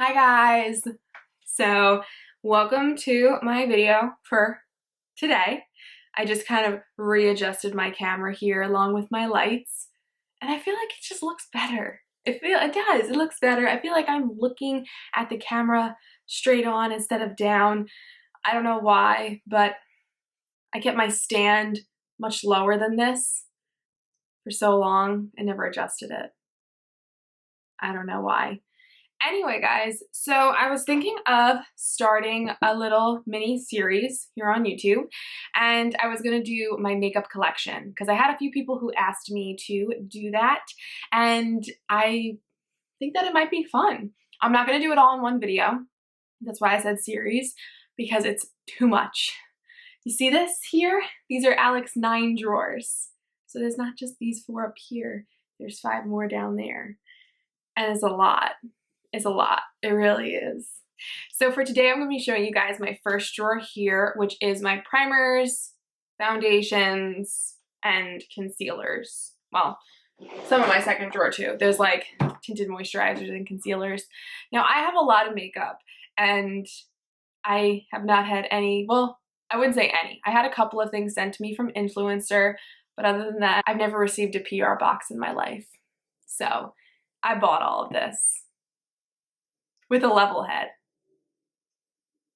Hi guys! So welcome to my video for today. I just kind of readjusted my camera here along with my lights and I feel like it just looks better. It does, it looks better. I feel like I'm looking at the camera straight on instead of down. I don't know why, but I kept my stand much lower than this for so long and never adjusted it. I don't know why. Anyway, guys, so I was thinking of starting a little mini series here on YouTube, and I was gonna do my makeup collection because I had a few people who asked me to do that, and I think that it might be fun. I'm not gonna do it all in one video. That's why I said series, because it's too much. You see this here? These are Alex 9 drawers. So there's not just these 4 up here, there's 5 more down there, and it's a lot. Is a lot. It really is. So for today, I'm going to be showing you guys my first drawer here, which is my primers, foundations, and concealers. Well, some of my second drawer too. There's like tinted moisturizers and concealers. Now I have a lot of makeup and I have not had any, well, I wouldn't say any. I had a couple of things sent to me from Influencer, but other than that, I've never received a PR box in my life. So I bought all of this. With a level head.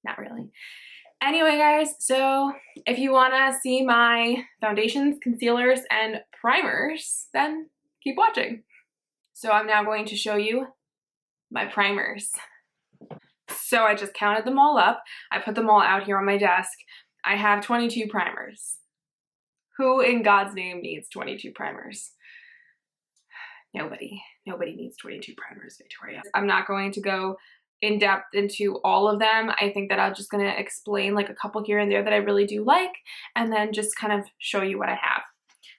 Not really. Anyway, guys, so if you want to see my foundations, concealers, and primers, then keep watching. So I'm now going to show you my primers. So I just counted them all up. I put them all out here on my desk. I have 22 primers. Who in God's name needs 22 primers? Nobody. Nobody needs 22 primers, Victoria. I'm not going to go in depth into all of them. I think that I'm just going to explain like a couple here and there that I really do like, and then just kind of show you what I have.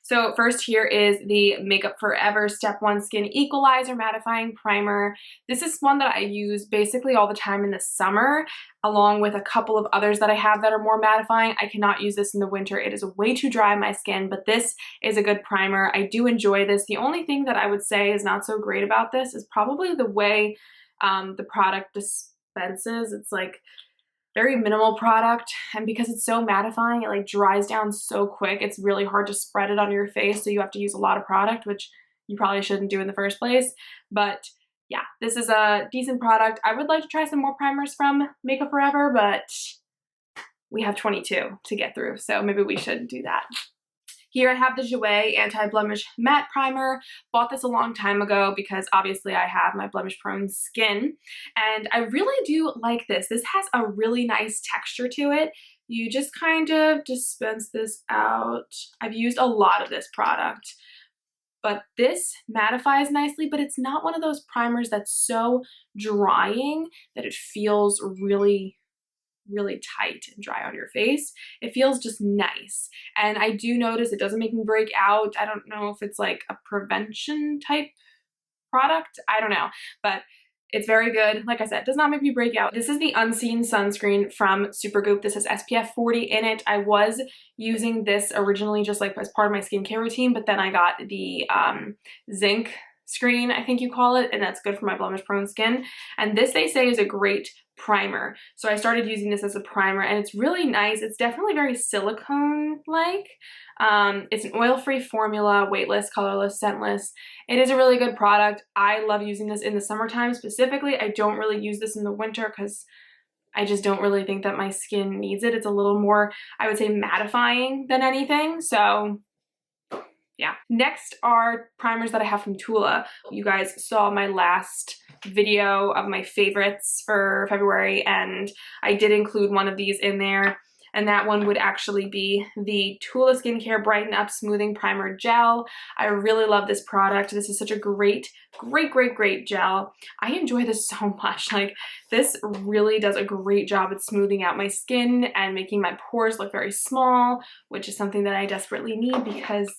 So first here is the Makeup Forever Step 1 Skin Equalizer Mattifying Primer. This is one that I use basically all the time in the summer, along with a couple of others that I have that are more mattifying. I cannot use this in the winter. It is way too dry on my skin, but this is a good primer. I do enjoy this. The only thing that I would say is not so great about this is probably the way the product dispenses. It's like very minimal product, and because it's so mattifying, it like dries down so quick. It's really hard to spread it on your face, so you have to use a lot of product, which you probably shouldn't do in the first place. But yeah, this is a decent product. I would like to try some more primers from Makeup Forever, but we have 22 to get through, so maybe we should do that. Here I have the Jouer Anti-Blemish Matte Primer. Bought this a long time ago because obviously I have my blemish-prone skin, and I really do like this. This has a really nice texture to it. You just kind of dispense this out. I've used a lot of this product, but this mattifies nicely, but it's not one of those primers that's so drying that it feels really tight and dry on your face. It feels just nice. And I do notice it doesn't make me break out. I don't know if it's like a prevention type product. I don't know, but it's very good. Like I said, it does not make me break out. This is the Unseen Sunscreen from Supergoop. This has SPF 40 in it. I was using this originally just like as part of my skincare routine, but then I got the zinc screen, I think you call it, and that's good for my blemish prone skin. And this, they say, is a great primer. So I started using this as a primer, and it's really nice. It's definitely very silicone-like. It's an oil-free formula, weightless, colorless, scentless. It is a really good product. I love using this in the summertime specifically. I don't really use this in the winter because I just don't really think that my skin needs it. It's a little more, I would say, mattifying than anything. So yeah. Next are primers that I have from Tula. You guys saw my last video of my favorites for February, and I did include one of these in there, and that one would actually be the Tula Skincare Brighten Up Smoothing Primer Gel. I really love this product. This is such a great gel. I enjoy this so much. Like, this really does a great job at smoothing out my skin and making my pores look very small, which is something that I desperately need because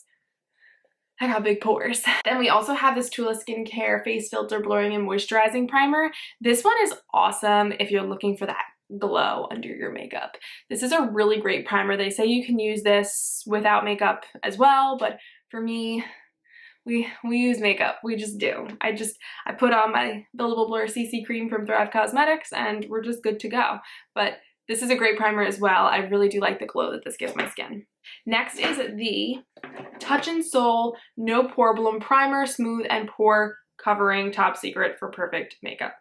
I got big pores. Then we also have this Tula Skincare Face Filter Blurring and Moisturizing Primer. This one is awesome if you're looking for that glow under your makeup. This is a really great primer. They say you can use this without makeup as well, but for me, we use makeup. We just do. I put on my Buildable Blur CC cream from Thrive Causemetics and we're just good to go. But this is a great primer as well. I really do like the glow that this gives my skin. Next is the Touch in Sol No Pore Bloom Primer, Smooth and Pore Covering Top Secret for Perfect Makeup.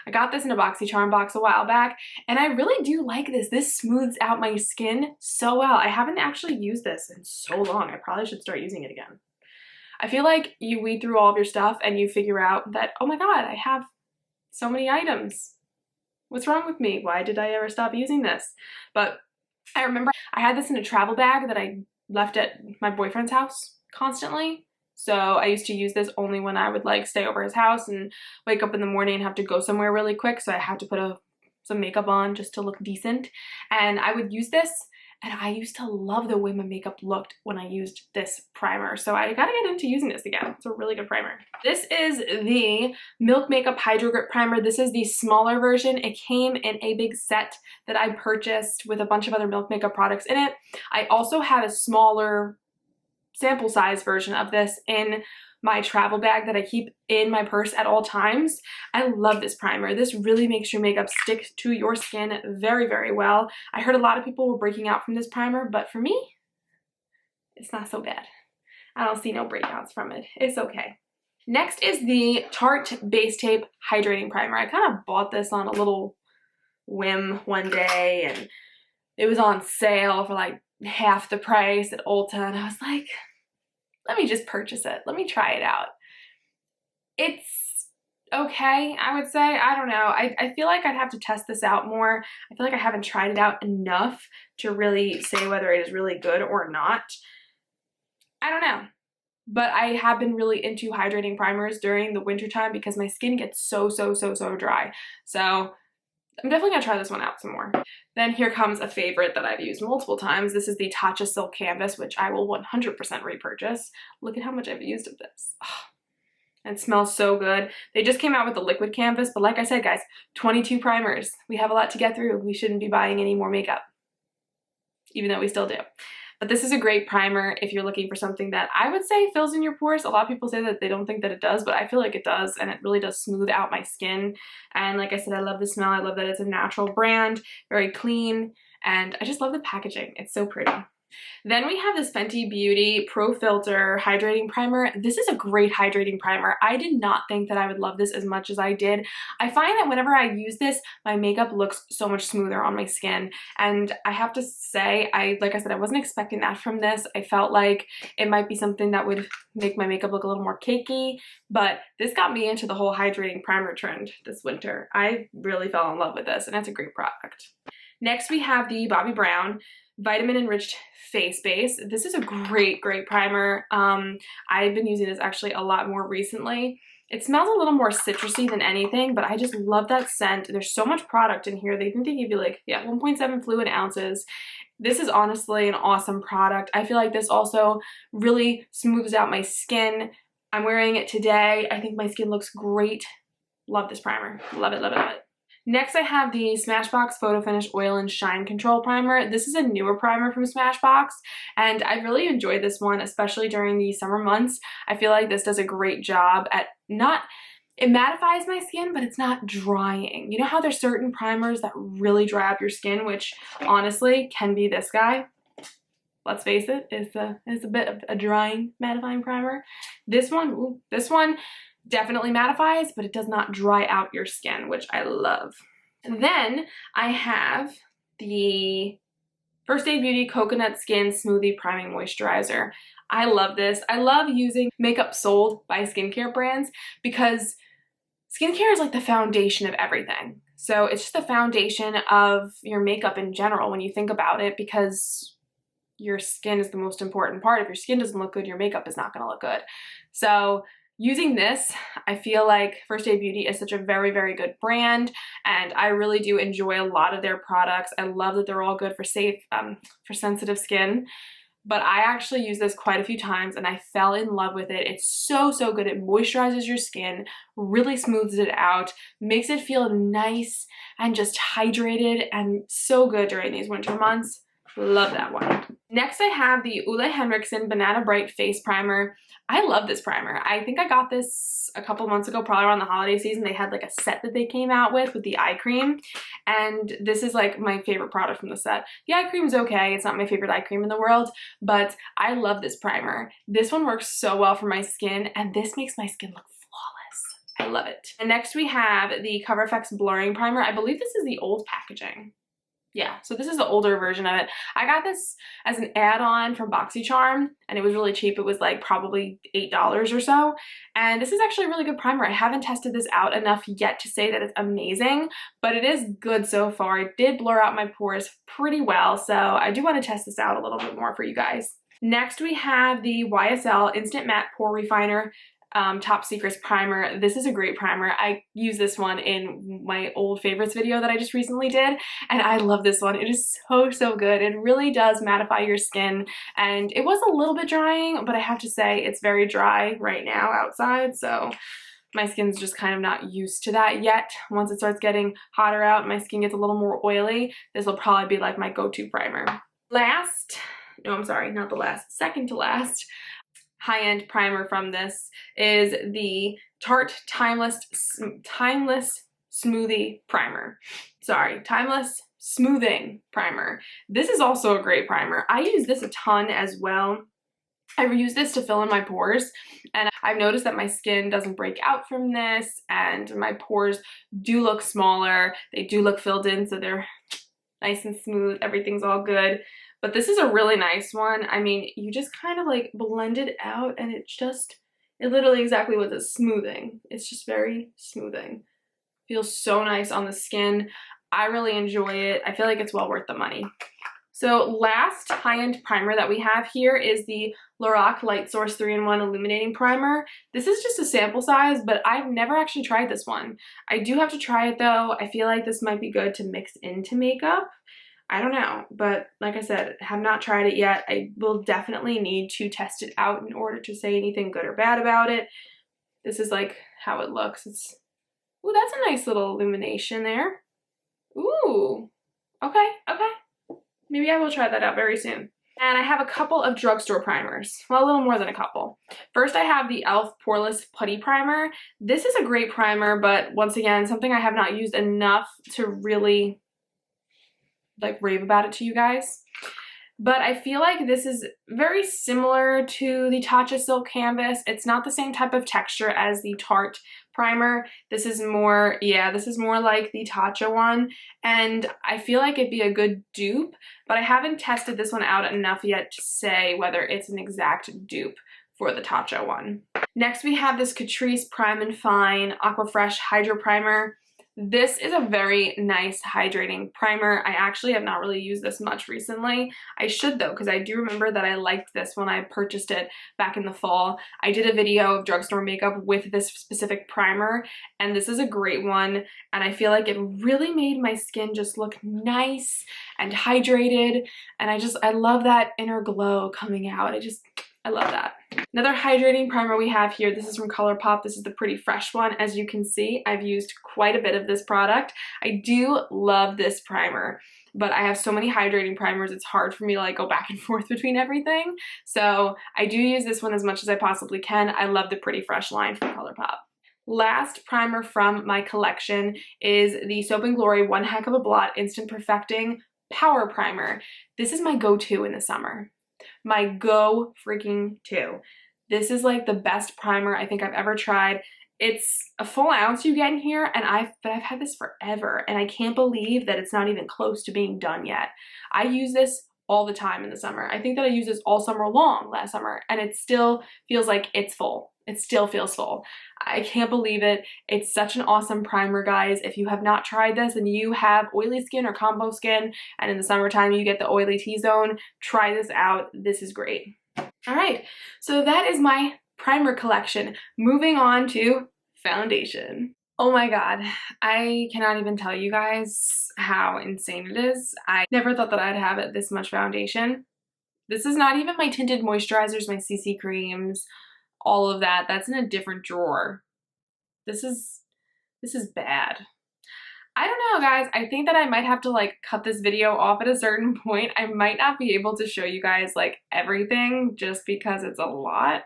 I got this in a BoxyCharm box a while back, and I really do like this. This smooths out my skin so well. I haven't actually used this in so long. I probably should start using it again. I feel like you weed through all of your stuff and you figure out that, oh my god, I have so many items. What's wrong with me? Why did I ever stop using this? But I remember I had this in a travel bag that I left at my boyfriend's house constantly. So I used to use this only when I would like stay over his house and wake up in the morning and have to go somewhere really quick. So I had to put some makeup on just to look decent. And I would use this, and I used to love the way my makeup looked when I used this primer. So I gotta get into using this again. It's a really good primer. This is the Milk Makeup Hydro Grip Primer. This is the smaller version. It came in a big set that I purchased with a bunch of other Milk Makeup products in it. I also had a smaller sample size version of this in my travel bag that I keep in my purse at all times. I love this primer. This really makes your makeup stick to your skin very, very well. I heard a lot of people were breaking out from this primer, but for me, it's not so bad. I don't see no breakouts from it. It's okay. Next is the Tarte Base Tape Hydrating Primer. I kind of bought this on a little whim one day, and it was on sale for like half the price at Ulta, and I was like, let me just purchase it. Let me try it out. It's okay, I would say. I don't know. I feel like I'd have to test this out more. I feel like I haven't tried it out enough to really say whether it is really good or not. I don't know. But I have been really into hydrating primers during the winter time because my skin gets so dry. So I'm definitely gonna try this one out some more. Then here comes a favorite that I've used multiple times. This is the Tatcha Silk Canvas, which I will 100% repurchase. Look at how much I've used of this. Oh, it smells so good. They just came out with the liquid canvas, but like I said, guys, 22 primers. We have a lot to get through. We shouldn't be buying any more makeup, even though we still do. But this is a great primer if you're looking for something that I would say fills in your pores. A lot of people say that they don't think that it does, but I feel like it does, and it really does smooth out my skin. And like I said, I love the smell. I love that it's a natural brand, very clean, and I just love the packaging. It's so pretty. Then we have this Fenty Beauty Pro Filter Hydrating Primer. This is a great hydrating primer. I did not think that I would love this as much as I did. I find that whenever I use this, my makeup looks so much smoother on my skin. And I have to say, like I said, I wasn't expecting that from this. I felt like it might be something that would make my makeup look a little more cakey, but this got me into the whole hydrating primer trend this winter. I really fell in love with this, and it's a great product. Next, we have the Bobbi Brown Vitamin Enriched Face Base. This is a great primer. I've been using this actually a lot more recently. It smells a little more citrusy than anything, but I just love that scent. There's so much product in here. They think they give you like, 1.7 fluid ounces. This is honestly an awesome product. I feel like this also really smooths out my skin. I'm wearing it today. I think my skin looks great. Love this primer. Love it, love it, love it. Next, I have the Smashbox Photo Finish Oil and Shine Control Primer. This is a newer primer from Smashbox, and I really enjoyed this one, especially during the summer months. I feel like this does a great job at it mattifies my skin, but it's not drying. You know how there's certain primers that really dry up your skin, which honestly can be this guy. Let's face it, it's a bit of a drying mattifying primer. This one definitely mattifies, but it does not dry out your skin, which I love. And then I have the First Aid Beauty Coconut Skin Smoothie Priming Moisturizer. I love this. I love using makeup sold by skincare brands because skincare is like the foundation of everything. So it's just the foundation of your makeup in general when you think about it, because your skin is the most important part. If your skin doesn't look good, your makeup is not going to look good. So using this, I feel like First Aid Beauty is such a very good brand, and I really do enjoy a lot of their products. I love that they're all good for sensitive skin. But I actually used this quite a few times and I fell in love with it. It's so good. It moisturizes your skin, really smooths it out, makes it feel nice and just hydrated, and so good during these winter months. Love that one. Next, I have the Ole Henriksen Banana Bright Face Primer. I love this primer. I think I got this a couple months ago, probably around the holiday season. They had like a set that they came out with the eye cream, and this is like my favorite product from the set. The eye cream is okay. It's not my favorite eye cream in the world, but I love this primer. This one works so well for my skin, and this makes my skin look flawless. I love it. And next we have the Cover FX Blurring Primer. I believe this is the old packaging. Yeah, so this is the older version of it. I got this as an add-on from BoxyCharm, and it was really cheap. It was like probably $8 or so. And this is actually a really good primer. I haven't tested this out enough yet to say that it's amazing, but it is good so far. It did blur out my pores pretty well, so I do want to test this out a little bit more for you guys. Next, we have the YSL Instant Matte Pore Refiner Top Secrets Primer. This is a great primer. I use this one in my old favorites video that I just recently did, and I love this one. It is so good. It really does mattify your skin, and it was a little bit drying, but I have to say it's very dry right now outside, so my skin's just kind of not used to that yet. Once it starts getting hotter out, my skin gets a little more oily, this will probably be like my go-to primer. Last, no, I'm sorry, not the last, second to last, high-end primer from this is the Tarte Timeless Smoothie Primer. Sorry, Timeless Smoothing Primer. This is also a great primer. I use this a ton as well. I use this to fill in my pores, and I've noticed that my skin doesn't break out from this, and my pores do look smaller. They do look filled in, so they're nice and smooth. Everything's all good. But this is a really nice one. I mean, you just kind of like blend it out, and it literally exactly what it's smoothing. It's just very smoothing. Feels so nice on the skin. I really enjoy it. I feel like it's well worth the money. So last high-end primer that we have here is the Lorac Light Source 3-in-1 Illuminating Primer. This is just a sample size, but I've never actually tried this one. I do have to try it though. I feel like this might be good to mix into makeup. I don't know, but like I said, have not tried it yet. I will definitely need to test it out in order to say anything good or bad about it. This is like how it looks. Ooh, that's a nice little illumination there. Ooh, okay. Maybe I will try that out very soon. And I have a couple of drugstore primers. Well, a little more than a couple. First, I have the e.l.f. Poreless Putty Primer. This is a great primer, but once again, something I have not used enough to really like rave about it to you guys. But I feel like this is very similar to the Tatcha Silk Canvas. It's not the same type of texture as the Tarte primer. This is more, this is more like the Tatcha one. And I feel like it'd be a good dupe, but I haven't tested this one out enough yet to say whether it's an exact dupe for the Tatcha one. Next, we have this Catrice Prime and Fine Aquafresh Hydro Primer. This is a very nice hydrating primer. I actually have not really used this much recently. I should though, because I do remember that I liked this when I purchased it back in the fall. I did a video of drugstore makeup with this specific primer, and this is a great one, and I feel like it really made my skin just look nice and hydrated, and I love that inner glow coming out. I love that. Another hydrating primer we have here, this is from ColourPop. This is the Pretty Fresh one. As you can see, I've used quite a bit of this product. I do love this primer, but I have so many hydrating primers, it's hard for me to like go back and forth between everything. So I do use this one as much as I possibly can. I love the Pretty Fresh line from ColourPop. Last primer from my collection is the Soap & Glory One Heck of a Blot Instant Perfecting Power Primer. This is my go-to in the summer. My go freaking to. This is like the best primer I think I've ever tried. It's a full ounce you get in here, and I've had this forever, and I can't believe that it's not even close to being done yet. I use this all the time in the summer. I think that I used this all summer long last summer, and it still feels like it's full. It still feels full. I can't believe it. It's such an awesome primer, guys. If you have not tried this and you have oily skin or combo skin, and in the summertime you get the oily T-zone, try this out. This is great. All right, so that is my primer collection. Moving on to foundation. Oh my god, I cannot even tell you guys how insane it is. I never thought that I'd have this much foundation. This is not even my tinted moisturizers, my CC creams, all of that. That's in a different drawer. This is bad. I don't know, guys. I think that I might have to like cut this video off at a certain point. I might not be able to show you guys like everything just because it's a lot.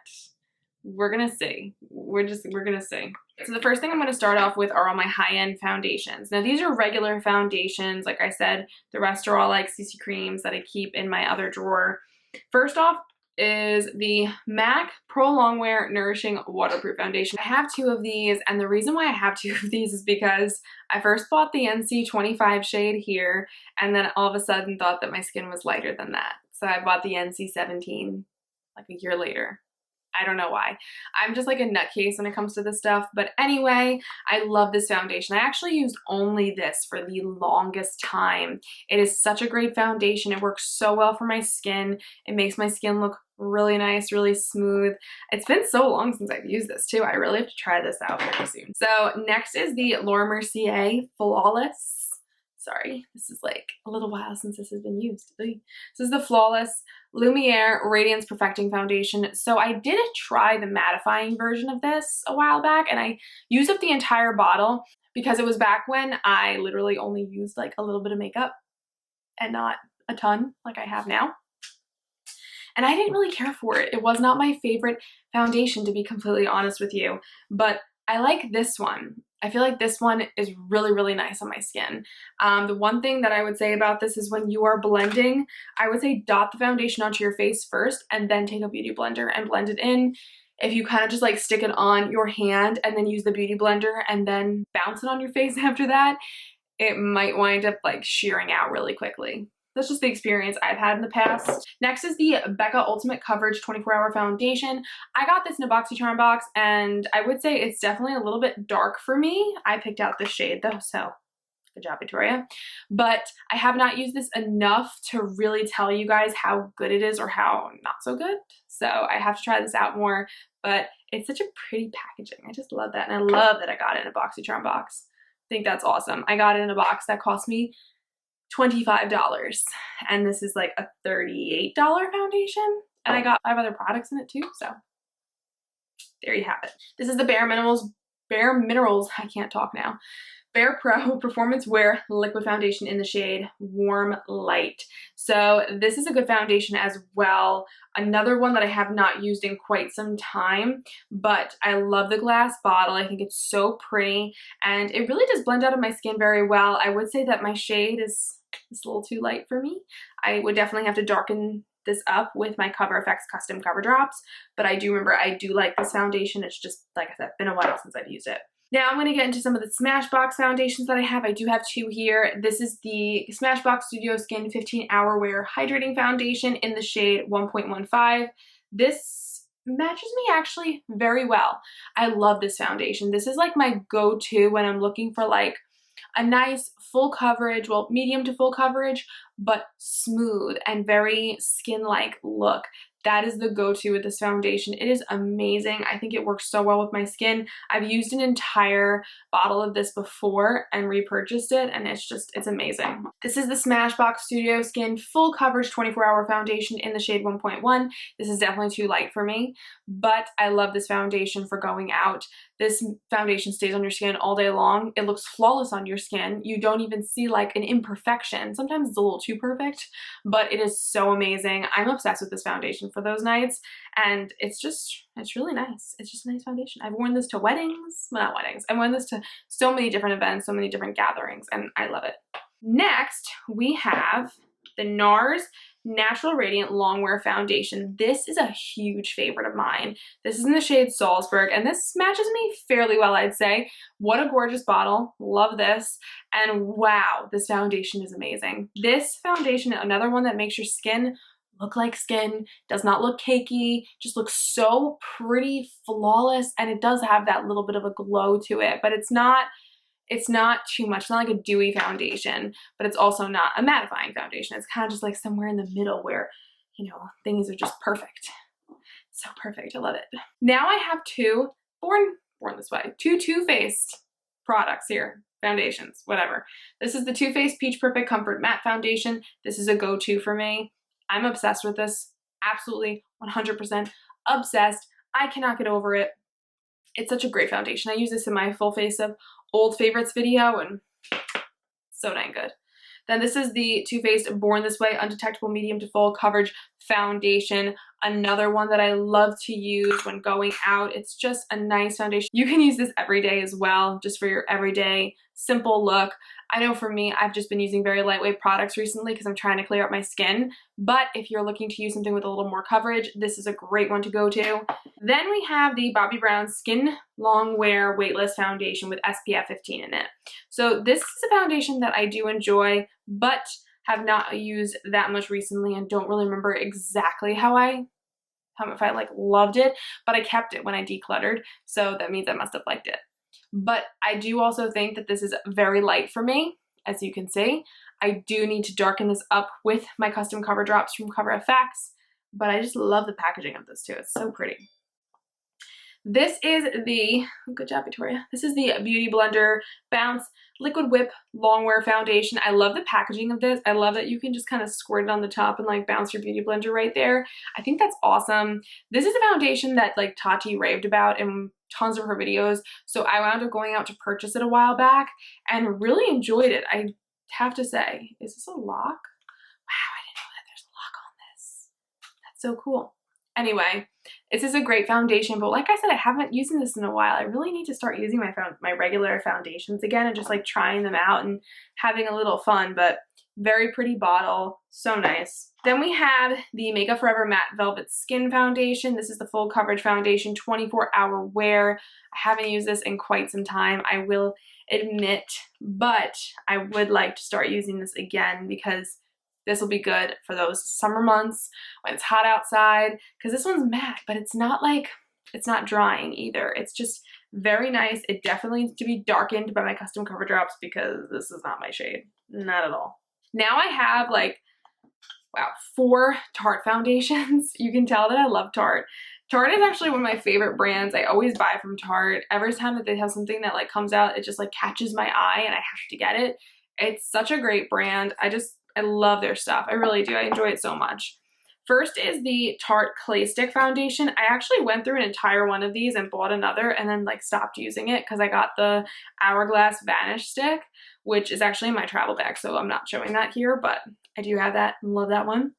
We're gonna see. We're gonna see. So the first thing I'm gonna start off with are all my high-end foundations. Now these are regular foundations. Like I said, the rest are all like CC creams that I keep in my other drawer. First off is the MAC Pro Longwear Nourishing Waterproof Foundation. I have two of these, and the reason why I have two of these is because I first bought the NC25 shade here, and then all of a sudden thought that my skin was lighter than that. So I bought the NC17 like a year later. I don't know why. I'm just like a nutcase when it comes to this stuff. But anyway, I love this foundation. I actually used only this for the longest time. It is such a great foundation. It works so well for my skin. It makes my skin look really nice, really smooth. It's been so long since I've used this too. I really have to try this out very soon. So next is the Laura Mercier Flawless. Sorry, this is like a little while since this has been used. This is the Flawless Lumiere Radiance Perfecting Foundation. So I did try the mattifying version of this a while back, and I used up the entire bottle because it was back when I literally only used like a little bit of makeup and not a ton like I have now. And I didn't really care for it. It was not my favorite foundation, to be completely honest with you, but I like this one. I feel like this one is really, really nice on my skin. The one thing that I would say about this is when you are blending, I would say dot the foundation onto your face first and then take a beauty blender and blend it in. If you kind of just like stick it on your hand and then use the beauty blender and then bounce it on your face after that, it might wind up like shearing out really quickly. That's just the experience I've had in the past. Next is the Becca Ultimate Coverage 24-Hour Foundation. I got this in a BoxyCharm box, and I would say it's definitely a little bit dark for me. I picked out this shade though, so good job, Victoria. But I have not used this enough to really tell you guys how good it is or how not so good. So I have to try this out more, but it's such a pretty packaging. I just love that, and I love that I got it in a BoxyCharm box. I think that's awesome. I got it in a box that cost me $25, and this is like a $38 foundation, and I got 5 other products in it too, so there you have it. This is the Bare Minerals, I can't talk now, Bare Pro Performance Wear Liquid Foundation in the shade Warm Light. So this is a good foundation as well. Another one that I have not used in quite some time, but I love the glass bottle. I think it's so pretty, and it really does blend out of my skin very well. I would say that my shade is a little too light for me. I would definitely have to darken this up with my Cover FX Custom Cover Drops, but I do remember I do like this foundation. It's just, like I said, been a while since I've used it. Now I'm going to get into some of the Smashbox foundations that I have. I do have 2 here. This is the Smashbox Studio Skin 15-Hour Wear Hydrating Foundation in the shade 1.15. This matches me actually very well. I love this foundation. This is like my go-to when I'm looking for like a nice full coverage, well, medium to full coverage, but smooth and very skin-like look. That is the go-to with this foundation. It is amazing. I think it works so well with my skin. I've used an entire bottle of this before and repurchased it, and it's amazing. This is the Smashbox Studio Skin Full Coverage 24-Hour Foundation in the shade 1.1. This is definitely too light for me, but I love this foundation for going out. This foundation stays on your skin all day long. It looks flawless on your skin. You don't even see like an imperfection. Sometimes it's a little too perfect, but it is so amazing. I'm obsessed with this foundation for those nights, and it's really nice. It's just a nice foundation. I've worn this to weddings, well, not weddings. I've worn this to so many different events, so many different gatherings, and I love it. Next, we have the NARS Natural Radiant Longwear Foundation. This is a huge favorite of mine. This is in the shade Salzburg, and this matches me fairly well, I'd say. What a gorgeous bottle. Love this. And wow, this foundation is amazing. This foundation, another one that makes your skin look like skin, does not look cakey, just looks so pretty, flawless, and it does have that little bit of a glow to it, but it's not too much. It's not like a dewy foundation, but it's also not a mattifying foundation. It's kind of just like somewhere in the middle where, you know, things are just perfect. So perfect. I love it. Now I have 2 born this way, 2 Too Faced products here. Foundations, whatever. This is the Too Faced Peach Perfect Comfort Matte Foundation. This is a go-to for me. I'm obsessed with this. Absolutely 100% obsessed. I cannot get over it. It's such a great foundation. I use this in my full face of old favorites video, and So dang good. Then this is the Too Faced Born This Way Undetectable Medium to Full Coverage Foundation. Another one that I love to use when going out. It's just a nice foundation. You can use this every day as well, just for your everyday simple look. I know for me, I've just been using very lightweight products recently because I'm trying to clear up my skin. But if you're looking to use something with a little more coverage, this is a great one to go to. Then we have the Bobbi Brown Skin Long Wear Weightless Foundation with SPF 15 in it. So this is a foundation that I do enjoy, but have not used that much recently and don't really remember exactly if I like loved it, but I kept it when I decluttered, so that means I must have liked it. But I do also think that this is very light for me, as you can see. I do need to darken this up with my custom cover drops from CoverFX, but I just love the packaging of this too. It's so pretty. This is the, good job Victoria, this is the Beauty Blender Bounce Liquid Whip Longwear Foundation. I love the packaging of this. I love that you can just kind of squirt it on the top and like bounce your Beauty Blender right there. I think that's awesome. This is a foundation that like Tati raved about in tons of her videos, so I wound up going out to purchase it a while back and really enjoyed it. I have to say, is this a lock? Wow, I didn't know that there's a lock on this. That's so cool. Anyway, this is a great foundation, but like I said, I haven't used this in a while. I really need to start using my regular foundations again and just like trying them out and having a little fun, but very pretty bottle, so nice. Then we have the Makeup Forever Matte Velvet Skin Foundation. This is the full coverage foundation, 24-hour wear. I haven't used this in quite some time, I will admit, but I would like to start using this again because this will be good for those summer months when it's hot outside, because this one's matte, but it's not drying either. It's just very nice. It definitely needs to be darkened by my custom cover drops because this is not my shade, not at all. Now I have like, wow, 4 Tarte foundations. You can tell that I love Tarte. Tarte is actually one of my favorite brands. I always buy from Tarte. Every time that they have something that like comes out, it just like catches my eye and I have to get it. It's such a great brand. I love their stuff. I really do. I enjoy it so much. First is the Tarte Clay Stick Foundation. I actually went through an entire one of these and bought another and then like stopped using it because I got the Hourglass Vanish Stick, which is actually in my travel bag, so I'm not showing that here, but I do have that and love that one.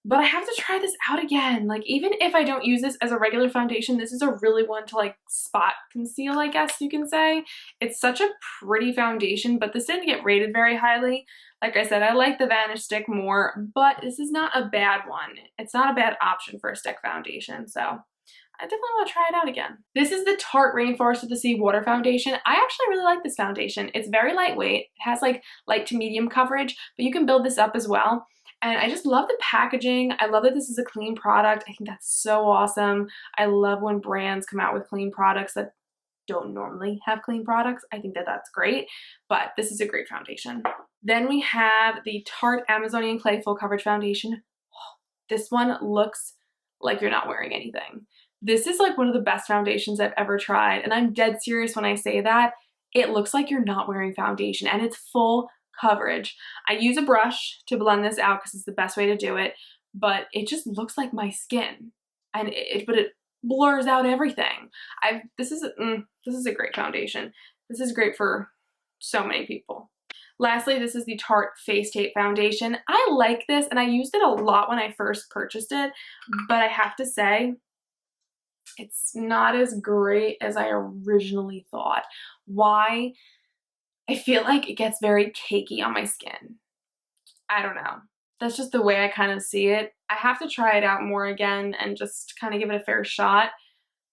But I have to try this out again. Like, even if I don't use this as a regular foundation, this is a really one to like spot conceal, I guess you can say. It's such a pretty foundation, but this didn't get rated very highly. Like I said, I like the Vanish Stick more, but this is not a bad one. It's not a bad option for a stick foundation, so I definitely want to try it out again. This is the Tarte Rainforest of the Sea Water Foundation. I actually really like this foundation. It's very lightweight. It has like light to medium coverage, but you can build this up as well. And I just love the packaging. I love that this is a clean product. I think that's so awesome. I love when brands come out with clean products that don't normally have clean products. I think that that's great, but this is a great foundation. Then we have the Tarte Amazonian Clay Full Coverage Foundation. This one looks like you're not wearing anything. This is like one of the best foundations I've ever tried, and I'm dead serious when I say that. It looks like you're not wearing foundation, and it's full coverage. I use a brush to blend this out because it's the best way to do it, but it just looks like my skin, and it blurs out everything. This is a great foundation. This is great for so many people. Lastly, this is the Tarte Face Tape Foundation. I like this, and I used it a lot when I first purchased it, but I have to say, it's not as great as I originally thought. Why? I feel like it gets very cakey on my skin. I don't know. That's just the way I kind of see it. I have to try it out more again and just kind of give it a fair shot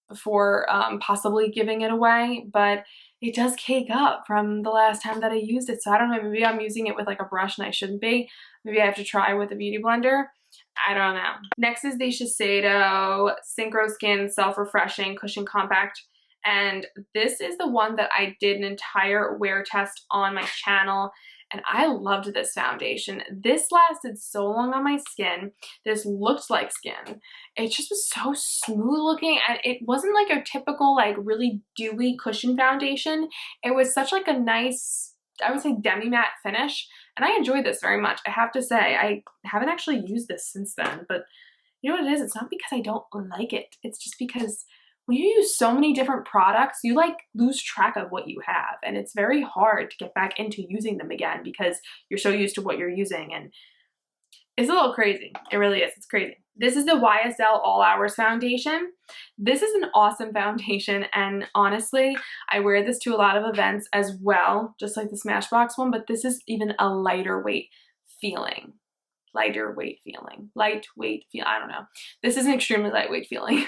before possibly giving it away, but it does cake up from the last time that I used it, so I don't know, maybe I'm using it with like a brush and I shouldn't be. Maybe I have to try with a beauty blender. I don't know. Next is the Shiseido Synchro Skin Self-Refreshing Cushion Compact, and this is the one that I did an entire wear test on my channel, and I loved this foundation. This lasted so long on my skin. This looked like skin. It just was so smooth looking, and it wasn't like a typical like really dewy cushion foundation. It was such like a nice, I would say, demi-matte finish, and I enjoyed this very much. I have to say, I haven't actually used this since then, but you know what it is? It's not because I don't like it. It's just because when you use so many different products, you like lose track of what you have, and it's very hard to get back into using them again because you're so used to what you're using, and it's a little crazy. It really is. It's crazy. This is the YSL All Hours Foundation. This is an awesome foundation, and honestly, I wear this to a lot of events as well, just like the Smashbox one, but this is even a lighter weight feeling. I don't know. This is an extremely lightweight feeling.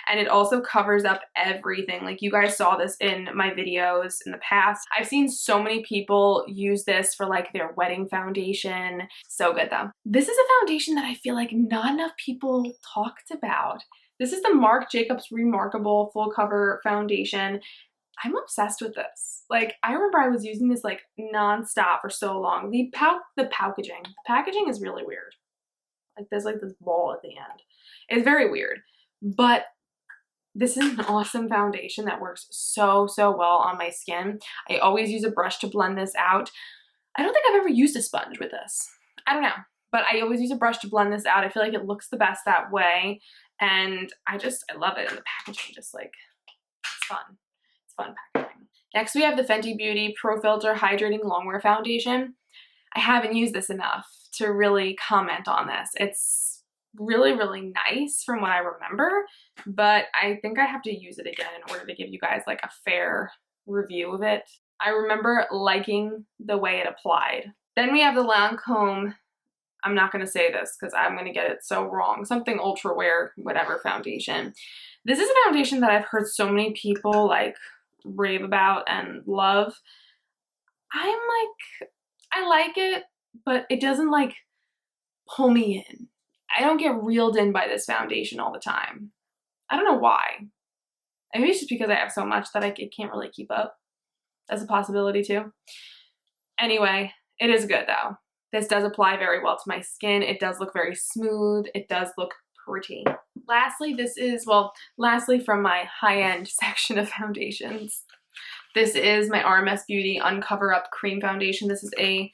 And it also covers up everything. Like, you guys saw this in my videos in the past. I've seen so many people use this for like their wedding foundation. So good though. This is a foundation that I feel like not enough people talked about. This is the Marc Jacobs Remarkable Full Cover Foundation. I'm obsessed with this. Like, I remember I was using this like nonstop for so long. The packaging is really weird. Like, there's like this ball at the end. It's very weird, but this is an awesome foundation that works so well on my skin. I always use a brush to blend this out. I don't think I've ever used a sponge with this. I don't know, but I always use a brush to blend this out. I feel like it looks the best that way, and I love it. And the packaging just like, it's fun. Fun packaging. Next, we have the Fenty Beauty Pro Filter Hydrating Longwear Foundation. I haven't used this enough to really comment on this. It's really nice from what I remember, but I think I have to use it again in order to give you guys like a fair review of it. I remember liking the way it applied. Then we have the Lancome, I'm not going to say this because I'm going to get it so wrong, something Ultra Wear whatever foundation. This is a foundation that I've heard so many people like rave about and love. I'm like, I like it, but it doesn't like pull me in. I don't get reeled in by this foundation all the time. I don't know why. Maybe it's just because I have so much that I can't really keep up. That's a possibility too. Anyway, it is good though. This does apply very well to my skin. It does look very smooth. It does look pretty. Lastly, lastly from my high-end section of foundations, this is my RMS Beauty Uncover Up Cream Foundation. This is a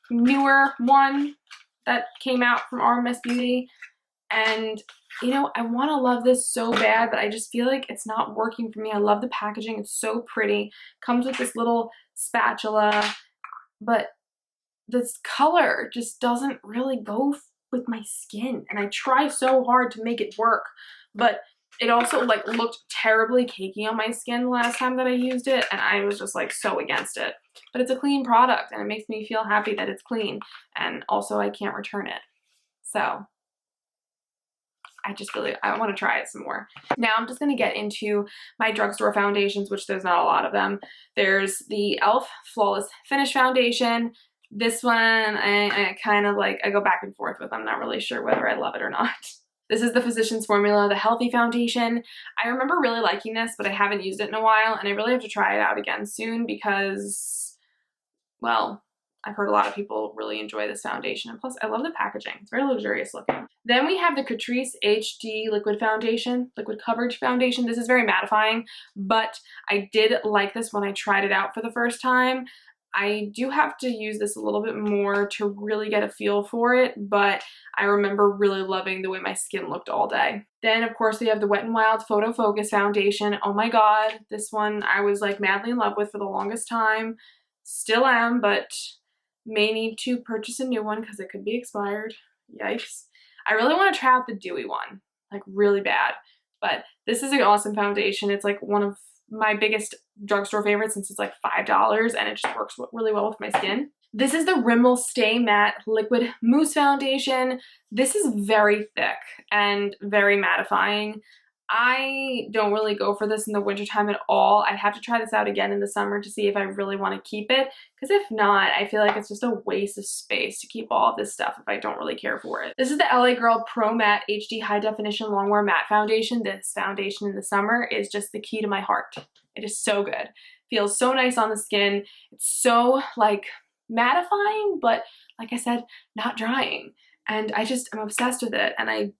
newer one that came out from RMS Beauty, and you know, I want to love this so bad, but I just feel like it's not working for me. I love the packaging. It's so pretty. Comes with this little spatula, but this color just doesn't really go with my skin, and I try so hard to make it work, but it also like looked terribly cakey on my skin the last time that I used it, and I was just like so against it. But it's a clean product, and it makes me feel happy that it's clean, and also I can't return it. So I want to try it some more. Now I'm just going to get into my drugstore foundations, which there's not a lot of them. There's the e.l.f. Flawless Finish Foundation. This one, I kind of like, I go back and forth with. I'm not really sure whether I love it or not. This is the Physicians Formula, the Healthy Foundation. I remember really liking this, but I haven't used it in a while, and I really have to try it out again soon because, well, I've heard a lot of people really enjoy this foundation, and plus I love the packaging. It's very luxurious looking. Then we have the Catrice HD Liquid Foundation, Liquid Coverage Foundation. This is very mattifying, but I did like this when I tried it out for the first time. I do have to use this a little bit more to really get a feel for it, but I remember really loving the way my skin looked all day. Then, of course, we have the Wet n Wild Photo Focus Foundation. Oh my god, this one I was like madly in love with for the longest time. Still am, but may need to purchase a new one because it could be expired. Yikes. I really want to try out the Dewy one, like really bad. But this is an awesome foundation. It's like one of my biggest drugstore favorites since it's like $5 and it just works really well with my skin. This is the Rimmel Stay Matte Liquid Mousse Foundation. This is very thick and very mattifying. I don't really go for this in the wintertime at all. I'd have to try this out again in the summer to see if I really want to keep it, because if not, I feel like it's just a waste of space to keep all of this stuff if I don't really care for it. This is the LA Girl Pro Matte HD High Definition Longwear Matte Foundation. This foundation in the summer is just the key to my heart. It is so good. Feels so nice on the skin. It's so like mattifying, but like I said, not drying. And I'm obsessed with it, and I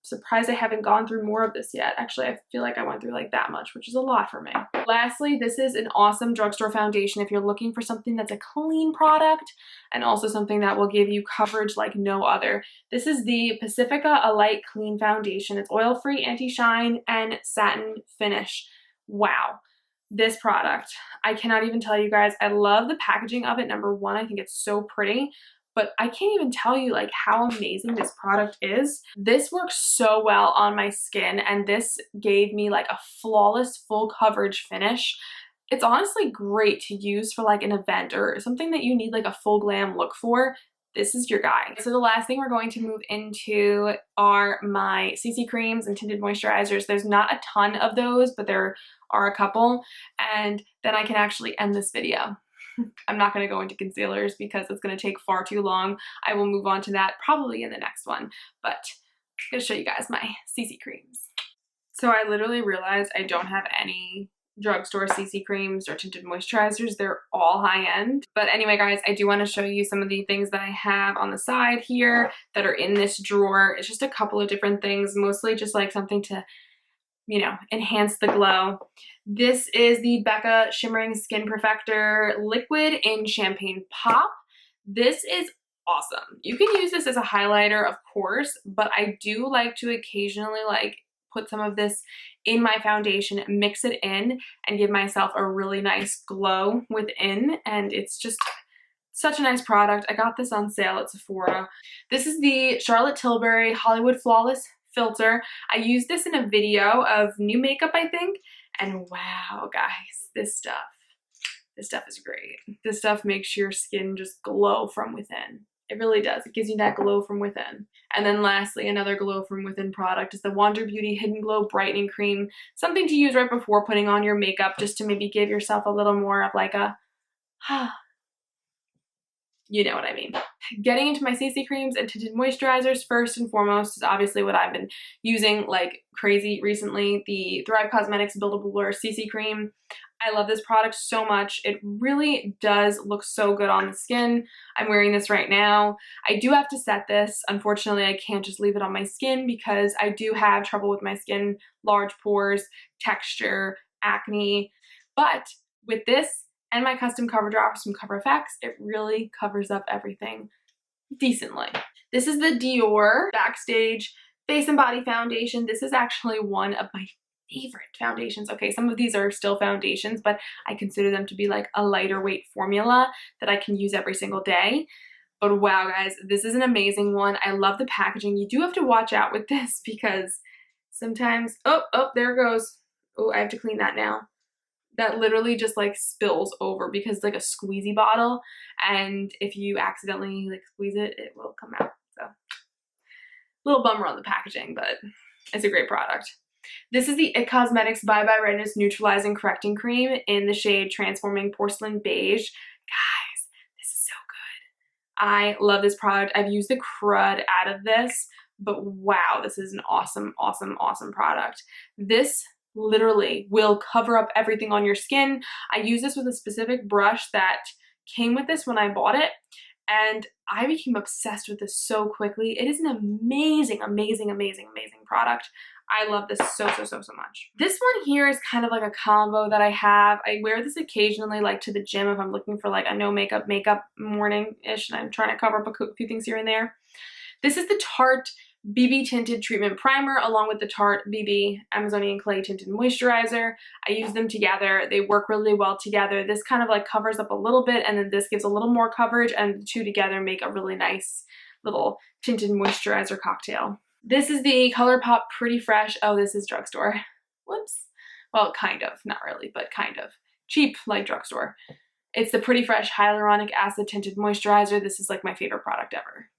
surprised I haven't gone through more of this yet. Actually, I feel like I went through like that much, which is a lot for me. Lastly, this is an awesome drugstore foundation if you're looking for something that's a clean product and also something that will give you coverage like no other. This is the Pacifica Alight Clean Foundation. It's oil-free, anti-shine, and satin finish. Wow. This product, I cannot even tell you guys, I love the packaging of it. Number one, I think it's so pretty, but I can't even tell you like how amazing this product is. This works so well on my skin, and this gave me like a flawless full coverage finish. It's honestly great to use for like an event or something that you need like a full glam look for. This is your guy. So the last thing we're going to move into are my CC creams and tinted moisturizers. There's not a ton of those, but there are a couple, and then I can actually end this video. I'm not going to go into concealers because it's going to take far too long. I will move on to that probably in the next one, but I'm going to show you guys my CC creams. So I literally realized I don't have any drugstore CC creams or tinted moisturizers. They're all high-end. But anyway, guys, I do want to show you some of the things that I have on the side here that are in this drawer. It's just a couple of different things, mostly just like something to, you know, enhance the glow. This is the Becca Shimmering Skin Perfector Liquid in Champagne Pop. This is awesome. You can use this as a highlighter, of course, but I do like to occasionally like put some of this in my foundation, mix it in, and give myself a really nice glow within. And it's just such a nice product. I got this on sale at Sephora. This is the Charlotte Tilbury Hollywood Flawless Filter. I used this in a video of new makeup, I think, and wow, guys, this stuff is great. This stuff makes your skin just glow from within. It really does. It gives you that glow from within. And then lastly, another glow from within product is the Wander Beauty Hidden Glow Brightening Cream. Something to use right before putting on your makeup, just to maybe give yourself a little more of like a, you know what I mean. Getting into my CC creams and tinted moisturizers, first and foremost is obviously what I've been using like crazy recently, the Thrive Causemetics Buildable Blur CC cream. I love this product so much. It really does look so good on the skin. I'm wearing this right now. I do have to set this. Unfortunately, I can't just leave it on my skin because I do have trouble with my skin, large pores, texture, acne. But with this and my custom cover drops from Cover FX, it really covers up everything decently. This is the Dior Backstage Face and Body Foundation. This is actually one of my favorite foundations. Okay, some of these are still foundations, but I consider them to be like a lighter weight formula that I can use every single day. But wow, guys, this is an amazing one. I love the packaging. You do have to watch out with this because sometimes, oh, there it goes. Oh, I have to clean that now. That literally just like spills over because it's like a squeezy bottle, and if you accidentally like squeeze it, it will come out. So little bummer on the packaging, but it's a great product. This is the IT Cosmetics Bye Bye Redness Neutralizing Correcting Cream in the shade Transforming Porcelain Beige. Guys, this is so good. I love this product. I've used the crud out of this, but wow, this is an awesome, awesome, awesome product. This literally will cover up everything on your skin. I use this with a specific brush that came with this when I bought it, and I became obsessed with this so quickly. It is an amazing, amazing, amazing, amazing product. I love this so, so, so, so much. This one here is kind of like a combo that I have. I wear this occasionally like to the gym if I'm looking for like a no makeup morning-ish and I'm trying to cover up a few things here and there. This is the Tarte BB Tinted Treatment Primer along with the Tarte BB Amazonian Clay Tinted Moisturizer. I use them together. They work really well together. This kind of like covers up a little bit, and then this gives a little more coverage, and the two together make a really nice little tinted moisturizer cocktail. This is the ColourPop Pretty Fresh. Oh, this is drugstore. Whoops. Well, kind of. Not really, but kind of. Cheap, like drugstore. It's the Pretty Fresh Hyaluronic Acid Tinted Moisturizer. This is like my favorite product ever.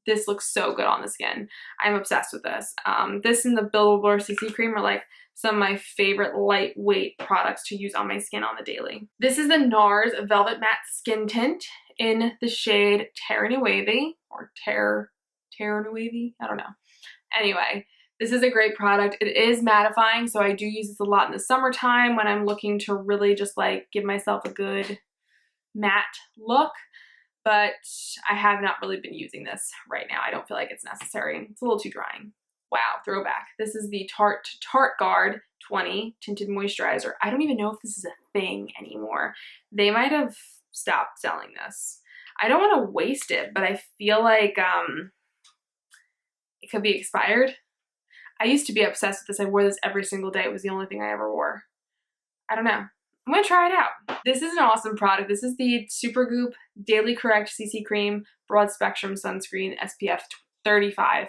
This looks so good on the skin. I'm obsessed with this. This and the Buildable Blur CC Cream are like some of my favorite lightweight products to use on my skin on the daily. This is the NARS Velvet Matte Skin Tint in the shade Terra Nueve or Terra Nueve? I don't know. Anyway, this is a great product. It is mattifying, so I do use this a lot in the summertime when I'm looking to really just like give myself a good matte look. But I have not really been using this right now. I don't feel like it's necessary. It's a little too drying. Wow, throwback. This is the Tarte Guard 20 Tinted Moisturizer. I don't even know if this is a thing anymore. They might have stopped selling this. I don't want to waste it, but I feel like it could be expired. I used to be obsessed with this. I wore this every single day. It was the only thing I ever wore. I don't know. I'm gonna try it out. This is an awesome product. This is the Supergoop Daily Correct CC Cream Broad Spectrum Sunscreen SPF 35.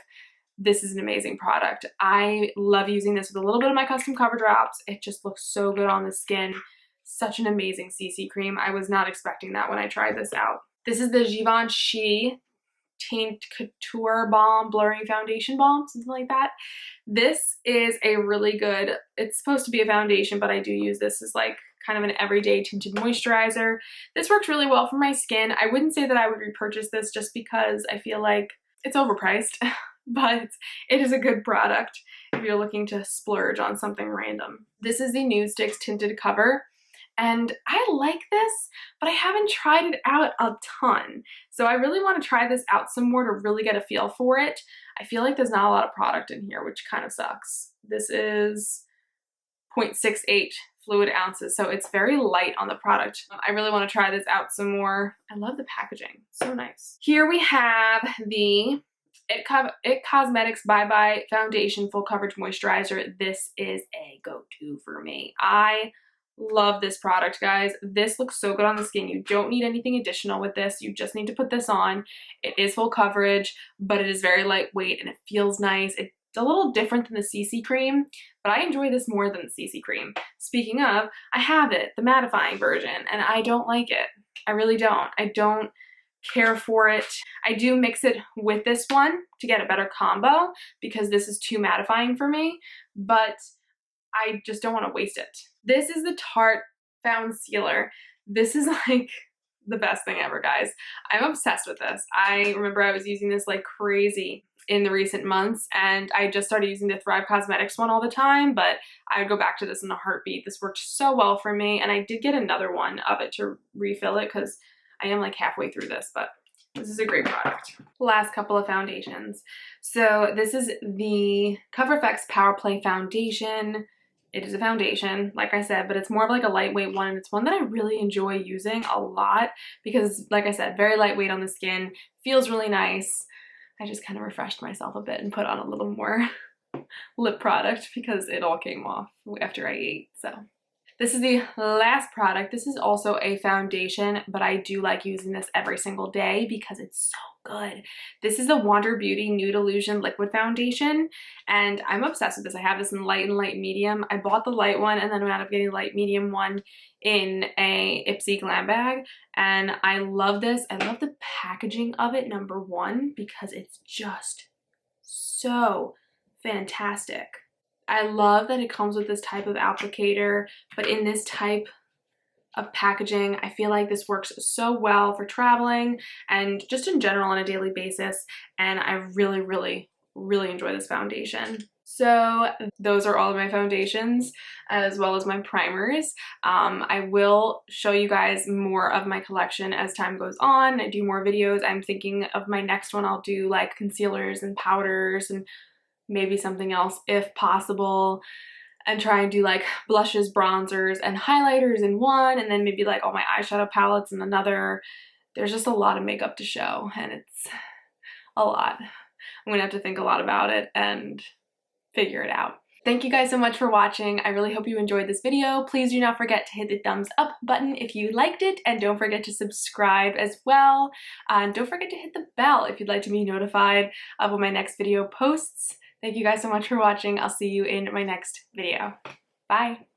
This is an amazing product. I love using this with a little bit of my custom cover drops. It just looks so good on the skin. Such an amazing CC cream. I was not expecting that when I tried this out. This is the Givenchy Teint Couture Balm Blurring Foundation Balm, something like that. This is a really good, it's supposed to be a foundation, but I do use this as like kind of an everyday tinted moisturizer. This works really well for my skin. I wouldn't say that I would repurchase this just because I feel like it's overpriced, but it is a good product if you're looking to splurge on something random. This is the Nudestix Tinted Cover. And I like this, but I haven't tried it out a ton. So I really want to try this out some more to really get a feel for it. I feel like there's not a lot of product in here, which kind of sucks. This is 0.68 fluid ounces, so it's very light on the product. I really want to try this out some more. I love the packaging, so nice. Here we have the IT Cosmetics Bye Bye Foundation Full Coverage Moisturizer. This is a go-to for me. I love this product, guys. This looks so good on the skin. You don't need anything additional with this. You just need to put this on. It is full coverage, but it is very lightweight and it feels nice. It's a little different than the CC cream, but I enjoy this more than the CC cream. Speaking of, I have it, the mattifying version, and I don't like it. I really don't. I don't care for it. I do mix it with this one to get a better combo because this is too mattifying for me, but I just don't want to waste it. This is the Tarte Found Sealer. This is like the best thing ever, guys. I'm obsessed with this. I remember I was using this like crazy in the recent months, and I just started using the Thrive Causemetics one all the time, but I would go back to this in a heartbeat. This worked so well for me, and I did get another one of it to refill it because I am like halfway through this, but this is a great product. Last couple of foundations. So this is the CoverFX Power Play Foundation. It is a foundation, like I said, but it's more of like a lightweight one, and it's one that I really enjoy using a lot because, like I said, very lightweight on the skin, feels really nice. I just kind of refreshed myself a bit and put on a little more lip product because it all came off after I ate, so. This is the last product. This is also a foundation, but I do like using this every single day because it's so good. This is the Wander Beauty Nude Illusion Liquid Foundation, and I'm obsessed with this. I have this in light and light medium. I bought the light one and then I wound up getting the light medium one in a Ipsy Glam bag, and I love this. I love the packaging of it, number one, because it's just so fantastic. I love that it comes with this type of applicator, but in this type of packaging, I feel like this works so well for traveling and just in general on a daily basis, and I really, really, really enjoy this foundation. So those are all of my foundations as well as my primers. I will show you guys more of my collection as time goes on. I do more videos. I'm thinking of my next one, I'll do like concealers and powders and maybe something else if possible, and try and do like blushes, bronzers, and highlighters in one, and then maybe like all my eyeshadow palettes in another. There's just a lot of makeup to show, and it's a lot. I'm gonna have to think a lot about it and figure it out. Thank you guys so much for watching. I really hope you enjoyed this video. Please do not forget to hit the thumbs up button if you liked it, and don't forget to subscribe as well. And don't forget to hit the bell if you'd like to be notified of when my next video posts. Thank you guys so much for watching. I'll see you in my next video. Bye.